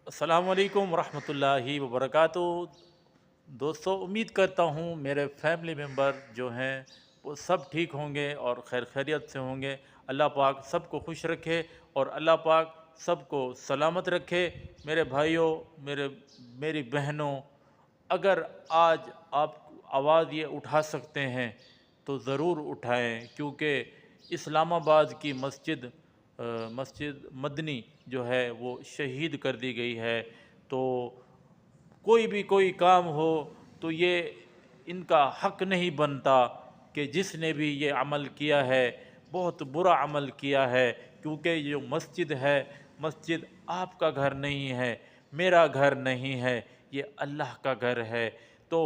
السلام علیکم ورحمۃ اللہ وبرکاتہ۔ دوستو، امید کرتا ہوں میرے فیملی ممبر جو ہیں وہ سب ٹھیک ہوں گے اور خیر خیریت سے ہوں گے۔ اللہ پاک سب کو خوش رکھے اور اللہ پاک سب کو سلامت رکھے۔ میرے بھائیوں، میری بہنوں، اگر آج آپ آواز یہ اٹھا سکتے ہیں تو ضرور اٹھائیں، کیونکہ اسلام آباد کی مسجد مدنی جو ہے وہ شہید کر دی گئی ہے۔ تو کوئی کام ہو تو یہ ان کا حق نہیں بنتا کہ جس نے بھی یہ عمل کیا ہے بہت برا عمل کیا ہے، کیونکہ یہ جو مسجد ہے، مسجد آپ کا گھر نہیں ہے، میرا گھر نہیں ہے، یہ اللہ کا گھر ہے۔ تو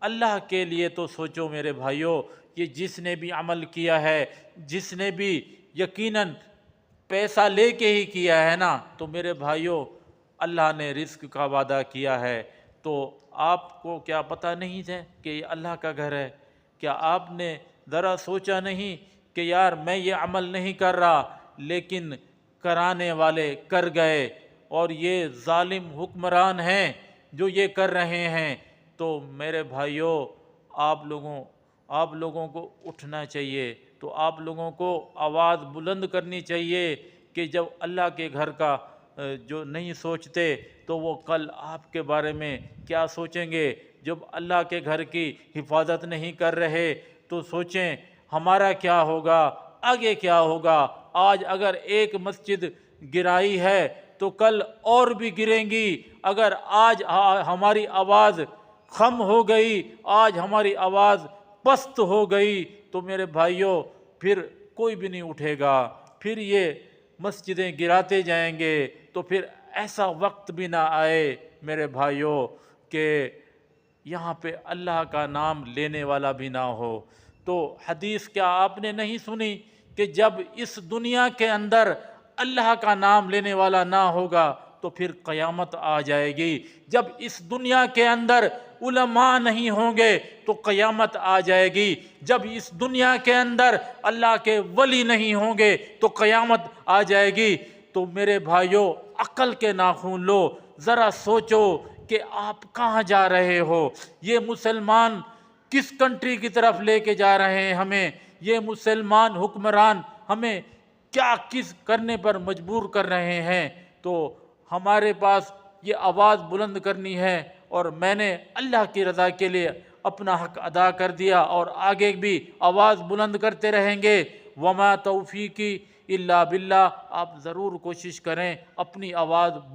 اللہ کے لیے تو سوچو میرے بھائیوں، یہ جس نے بھی عمل کیا ہے، جس نے بھی یقیناً پیسہ لے کے ہی کیا ہے نا، تو میرے بھائیوں اللہ نے رزق کا وعدہ کیا ہے۔ تو آپ کو کیا پتہ نہیں ہے کہ یہ اللہ کا گھر ہے؟ کیا آپ نے ذرا سوچا نہیں کہ یار میں یہ عمل نہیں کر رہا، لیکن کرانے والے کر گئے اور یہ ظالم حکمران ہیں جو یہ کر رہے ہیں؟ تو میرے بھائیوں، آپ لوگوں کو اٹھنا چاہیے، تو آپ لوگوں کو آواز بلند کرنی چاہیے کہ جب اللہ کے گھر کا جو نہیں سوچتے تو وہ کل آپ کے بارے میں کیا سوچیں گے؟ جب اللہ کے گھر کی حفاظت نہیں کر رہے تو سوچیں ہمارا کیا ہوگا، آگے کیا ہوگا۔ آج اگر ایک مسجد گرائی ہے تو کل اور بھی گریں گی۔ اگر آج ہماری آواز خم ہو گئی، آج ہماری آواز پست ہو گئی، تو میرے بھائیوں پھر کوئی بھی نہیں اٹھے گا، پھر یہ مسجدیں گراتے جائیں گے۔ تو پھر ایسا وقت بھی نہ آئے میرے بھائیوں کہ یہاں پہ اللہ کا نام لینے والا بھی نہ ہو۔ تو حدیث کیا آپ نے نہیں سنی کہ جب اس دنیا کے اندر اللہ کا نام لینے والا نہ ہوگا تو پھر قیامت آ جائے گی؟ جب اس دنیا کے اندر علماء نہیں ہوں گے تو قیامت آ جائے گی۔ جب اس دنیا کے اندر اللہ کے ولی نہیں ہوں گے تو قیامت آ جائے گی۔ تو میرے بھائیوں، عقل کے ناخن لو، ذرا سوچو کہ آپ کہاں جا رہے ہو۔ یہ مسلمان کس کنٹری کی طرف لے کے جا رہے ہیں ہمیں؟ یہ مسلمان حکمران ہمیں کیا کس کرنے پر مجبور کر رہے ہیں؟ تو ہمارے پاس یہ آواز بلند کرنی ہے، اور میں نے اللہ کی رضا کے لیے اپنا حق ادا کر دیا اور آگے بھی آواز بلند کرتے رہیں گے۔ وما توفیقی الا باللہ۔ آپ ضرور کوشش کریں اپنی آواز بلند